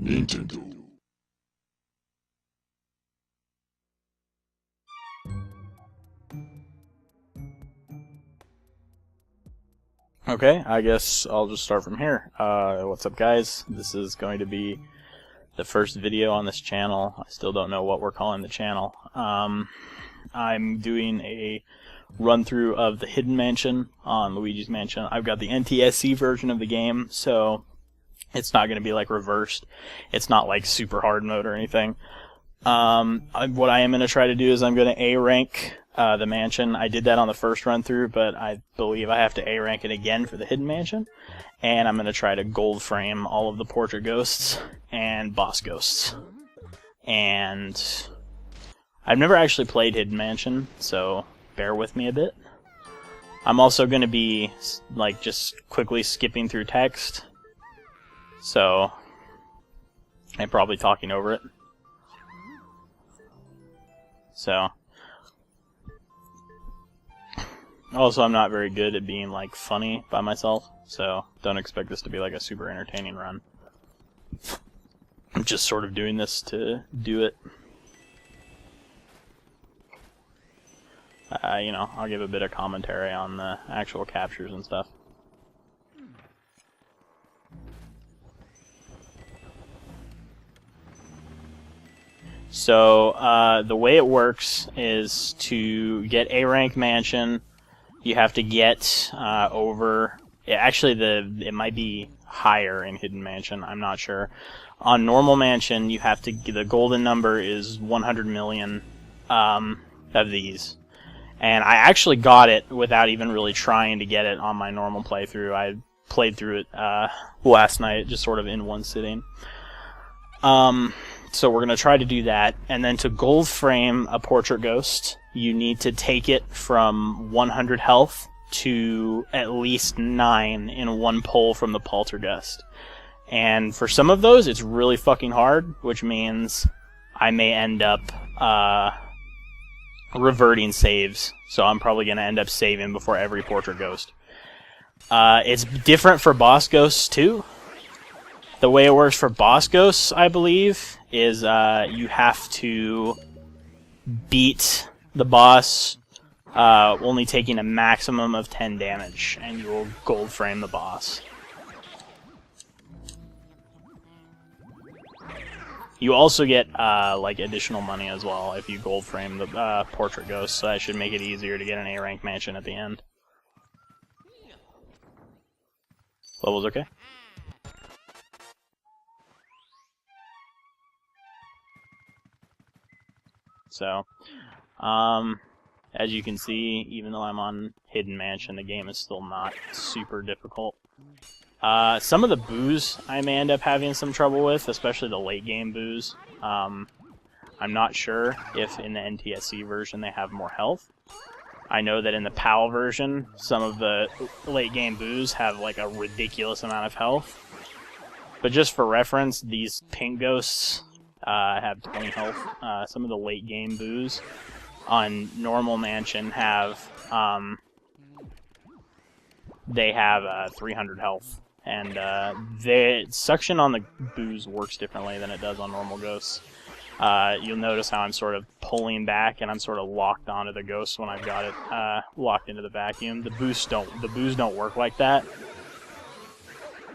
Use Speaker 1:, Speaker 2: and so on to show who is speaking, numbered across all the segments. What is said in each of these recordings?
Speaker 1: Nintendo.
Speaker 2: Okay, I guess I'll just start from here. What's up, guys? This is going to be the first video on this channel. I still don't know what we're calling the channel. I'm doing a run-through of the Hidden Mansion on Luigi's Mansion. I've got the NTSC version of the game, so it's not going to be like reversed. It's not like super hard mode or anything. What I am going to try to do is I'm going to A rank the mansion. I did that on the first run through, but I believe I have to A rank it again for the Hidden Mansion. And I'm going to try to gold frame all of the portrait ghosts and boss ghosts. And I've never actually played Hidden Mansion, so bear with me a bit. I'm also going to be like just quickly skipping through text, so I'm probably talking over it. So also, I'm not very good at being like funny by myself, so don't expect this to be like a super entertaining run. I'm just sort of doing this to do it. You know, I'll give a bit of commentary on the actual captures and stuff. So, the way it works is to get A rank mansion, you have to get over... Actually, it might be higher in Hidden Mansion, I'm not sure. On normal mansion, you have to... The golden number is 100 million of these. And I actually got it without even really trying to get it on my normal playthrough. I played through it last night, just sort of in one sitting. So we're going to try to do that, and then to gold frame a portrait ghost, you need to take it from 100 health to at least 9 in one pull from the poltergeist. And for some of those, it's really fucking hard, which means I may end up reverting saves, so I'm probably going to end up saving before every portrait ghost. It's different for boss ghosts, too. The way it works for boss ghosts, I believe, is you have to beat the boss only taking a maximum of 10 damage, and you will gold frame the boss. You also get like additional money as well if you gold frame the portrait ghost, so that should make it easier to get an A rank mansion at the end. Levels okay? So, as you can see, even though I'm on Hidden Mansion, the game is still not super difficult. Some of the boos I may end up having some trouble with, especially the late game boos. I'm not sure if in the NTSC version they have more health. I know that in the PAL version, some of the late game boos have like a ridiculous amount of health. But just for reference, these pink ghosts have 20 health. Some of the late game boos on normal mansion have they have 300 health, and the suction on the boos works differently than it does on normal ghosts. You'll notice how I'm sort of pulling back, and I'm sort of locked onto the ghost when I've got it locked into the vacuum. The boos don't work like that.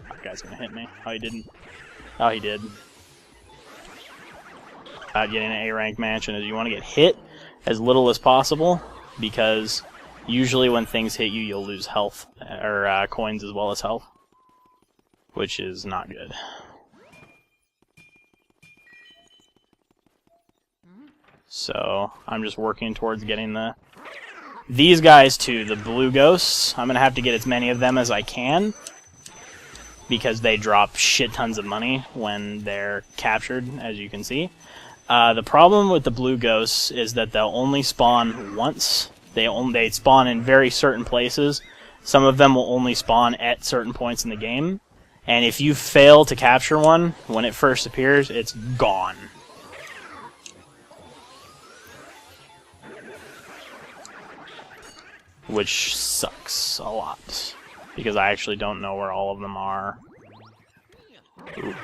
Speaker 2: That guy's gonna hit me. Oh, he didn't. Oh, he did. Getting an A rank mansion is you want to get hit as little as possible, because usually when things hit you, you'll lose health, or coins as well as health, which is not good. So I'm just working towards getting these guys too, the blue ghosts. I'm gonna have to get as many of them as I can, because they drop shit tons of money when they're captured, as you can see. The problem with the blue ghosts is that they'll only spawn once. They spawn in very certain places. Some of them will only spawn at certain points in the game. And if you fail to capture one when it first appears, it's gone. Which sucks a lot, because I actually don't know where all of them are. Ooh.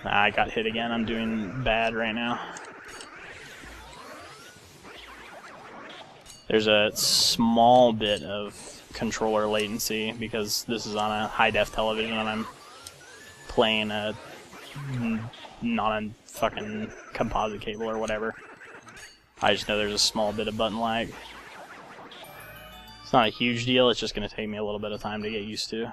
Speaker 2: I got hit again. I'm doing bad right now. There's a small bit of controller latency because this is on a high-def television and I'm playing a not a fucking composite cable or whatever. I just know there's a small bit of button lag. It's not a huge deal, it's just going to take me a little bit of time to get used to.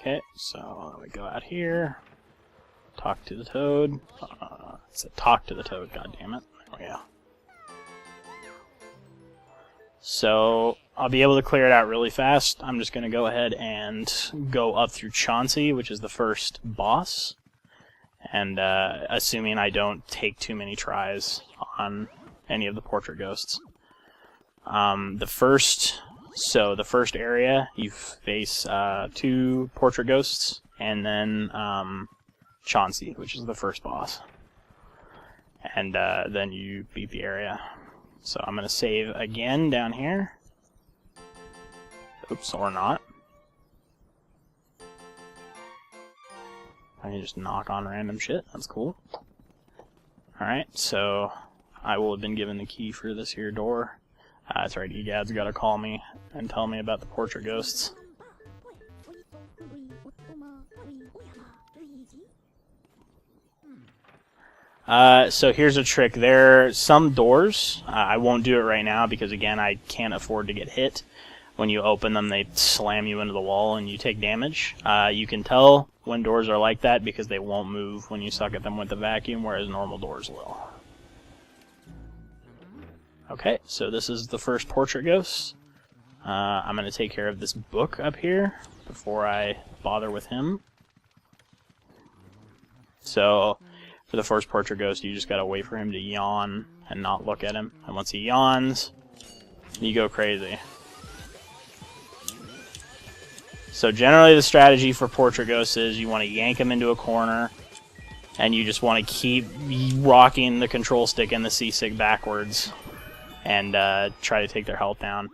Speaker 2: Okay, so we go out here, talk to the toad. It said talk to the toad, goddammit. There we go. So I'll be able to clear it out really fast. I'm just going to go ahead and go up through Chauncey, which is the first boss. And assuming I don't take too many tries on any of the portrait ghosts. The first area, you face 2 portrait ghosts, and then Chauncey, which is the first boss. And then you beat the area. So I'm going to save again down here. Oops, or not. I can just knock on random shit. That's cool. Alright, so I will have been given the key for this here door. That's right, Egad's got to call me and tell me about the portrait ghosts. So here's a trick. There are some doors. I won't do it right now because, again, I can't afford to get hit. When you open them, they slam you into the wall and you take damage. You can tell when doors are like that because they won't move when you suck at them with the vacuum, whereas normal doors will. Okay, so this is the first portrait ghost. I'm going to take care of this book up here before I bother with him. So for the first portrait ghost, you just gotta wait for him to yawn and not look at him. And once he yawns, you go crazy. So generally the strategy for portrait ghosts is you want to yank him into a corner, and you just want to keep rocking the control stick and the C-stick backwards, and try to take their health down.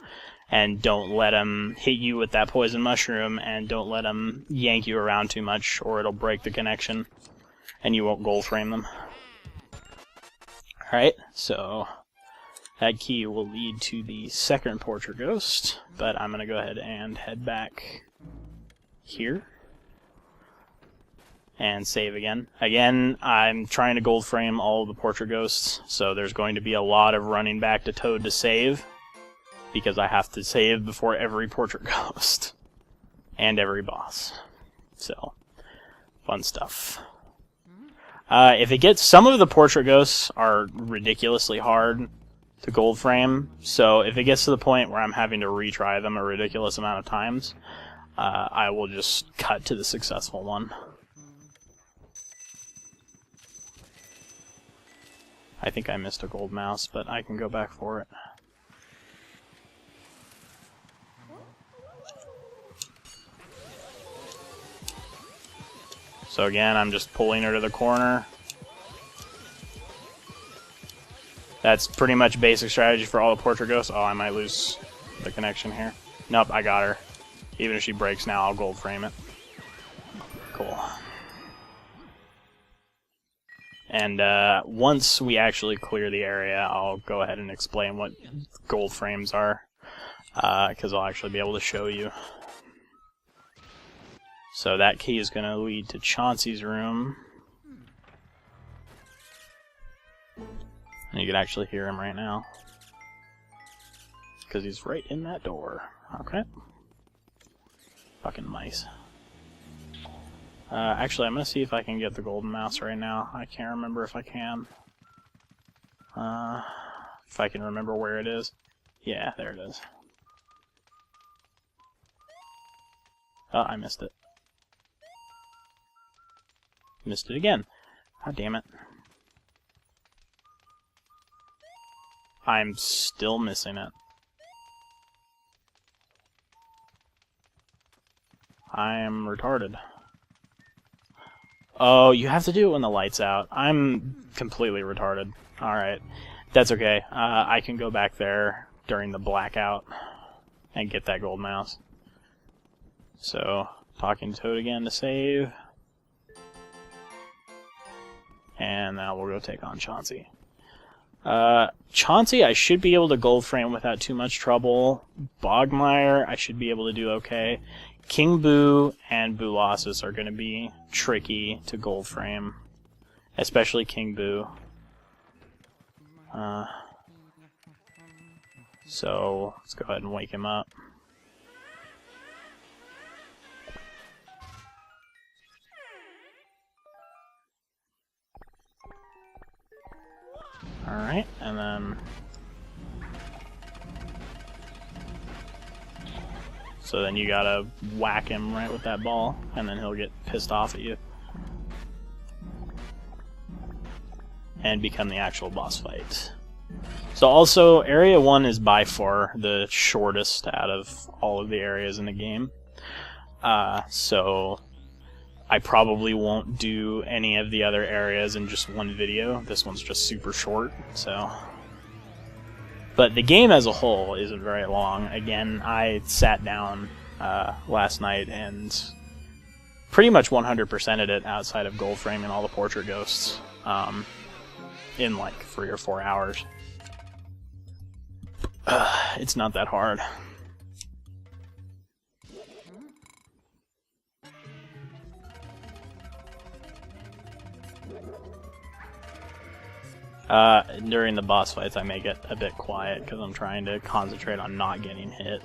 Speaker 2: And don't let him hit you with that poison mushroom, and don't let him yank you around too much, or it'll break the connection. And you won't gold frame them. Alright, so that key will lead to the second portrait ghost, but I'm going to go ahead and head back here and save again. Again, I'm trying to gold frame all of the portrait ghosts, so there's going to be a lot of running back to Toad to save, because I have to save before every portrait ghost and every boss. So, fun stuff. If it gets, some of the portrait ghosts are ridiculously hard to gold frame, so if it gets to the point where I'm having to retry them a ridiculous amount of times, I will just cut to the successful one. I think I missed a gold mouse, but I can go back for it. So again, I'm just pulling her to the corner. That's pretty much basic strategy for all the portrait ghosts. Oh, I might lose the connection here. Nope, I got her. Even if she breaks now, I'll gold frame it. Cool. And once we actually clear the area, I'll go ahead and explain what gold frames are, because I'll actually be able to show you. So that key is going to lead to Chauncey's room. And you can actually hear him right now, because he's right in that door. Okay. Fucking mice. Actually, I'm going to see if I can get the golden mouse right now. I can't remember if I can. If I can remember where it is. Yeah, there it is. Oh, I missed it. Missed it again. God damn it. I'm still missing it. I am retarded. Oh, you have to do it when the light's out. I'm completely retarded. Alright. That's okay. I can go back there during the blackout and get that gold mouse. So, talking to Toad again to save. And now we'll go take on Chauncey. Chauncey I should be able to gold frame without too much trouble. Bogmire I should be able to do okay. King Boo and Boolossus are going to be tricky to gold frame. Especially King Boo. So, let's go ahead and wake him up. Alright, and then... So then you gotta whack him right with that ball, and then he'll get pissed off at you. And become the actual boss fight. So also, Area 1 is by far the shortest out of all of the areas in the game. So I probably won't do any of the other areas in just one video. This one's just super short, so... But the game as a whole isn't very long. Again, I sat down last night and pretty much 100%ed it outside of gold framing all the portrait ghosts in like 3 or 4 hours. It's not that hard. During the boss fights I may get a bit quiet because I'm trying to concentrate on not getting hit.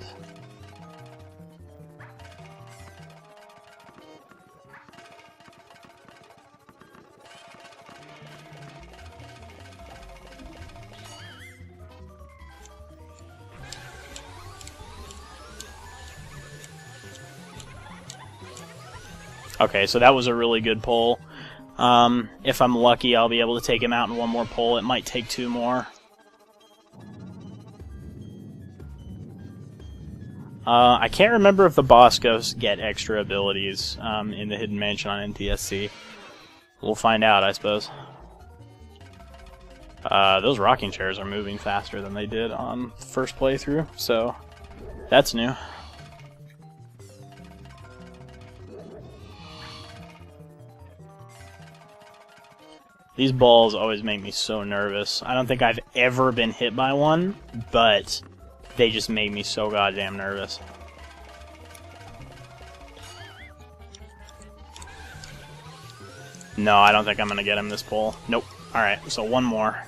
Speaker 2: Okay, so that was a really good pull. If I'm lucky, I'll be able to take him out in one more pull. It might take 2 more. I can't remember if the boss ghosts get extra abilities in the Hidden Mansion on NTSC. We'll find out, I suppose. Those rocking chairs are moving faster than they did on the first playthrough, so that's new. These balls always make me so nervous. I don't think I've ever been hit by one, but they just make me so goddamn nervous. No, I don't think I'm gonna get him this pull. Nope. Alright, so one more.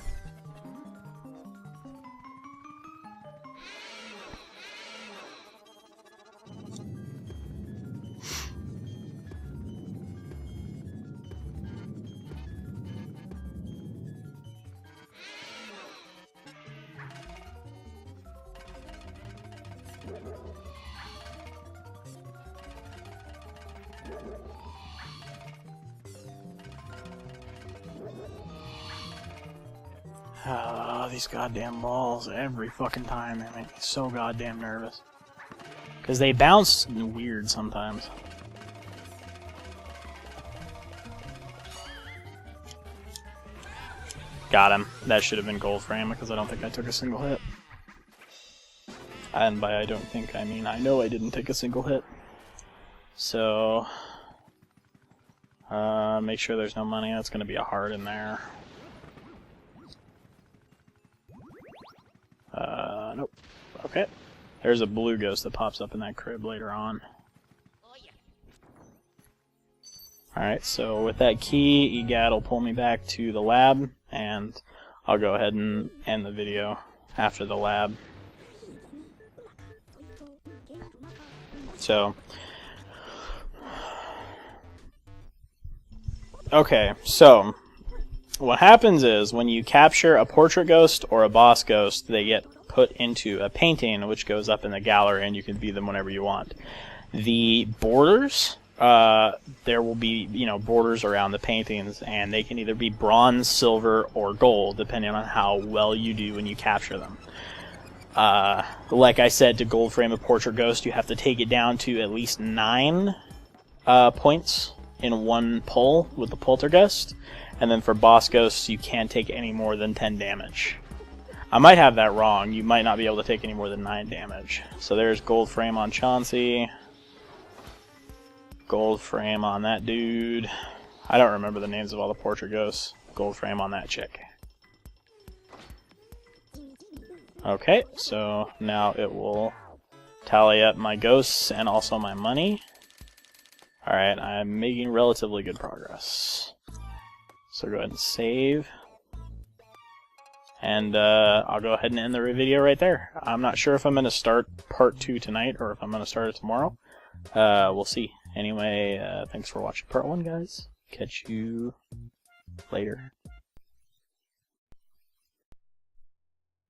Speaker 2: Oh, these goddamn balls every fucking time, they make me so goddamn nervous. Because they bounce weird sometimes. Got him. That should have been gold frame because I don't think I took a single hit. And by I don't think, I mean I know I didn't take a single hit. So... make sure there's no money. That's going to be a heart in there. Nope. Okay. There's a blue ghost that pops up in that crib later on. Alright, so with that key, EGAD will pull me back to the lab, and I'll go ahead and end the video after the lab. So... Okay, so... What happens is, when you capture a portrait ghost or a boss ghost, they get put into a painting, which goes up in the gallery, and you can view them whenever you want. The borders, there will be, borders around the paintings, and they can either be bronze, silver, or gold, depending on how well you do when you capture them. Like I said, to gold frame a portrait ghost, you have to take it down to at least 9 points in one pull with the poltergeist. And then for boss ghosts, you can't take any more than 10 damage. I might have that wrong. You might not be able to take any more than 9 damage. So there's gold frame on Chauncey. Gold frame on that dude. I don't remember the names of all the portrait ghosts. Gold frame on that chick. Okay, so now it will tally up my ghosts and also my money. Alright, I'm making relatively good progress. So go ahead and save. And I'll go ahead and end the video right there. I'm not sure if I'm going to start part 2 tonight or if I'm going to start it tomorrow. We'll see. Anyway, thanks for watching part 1, guys. Catch you later.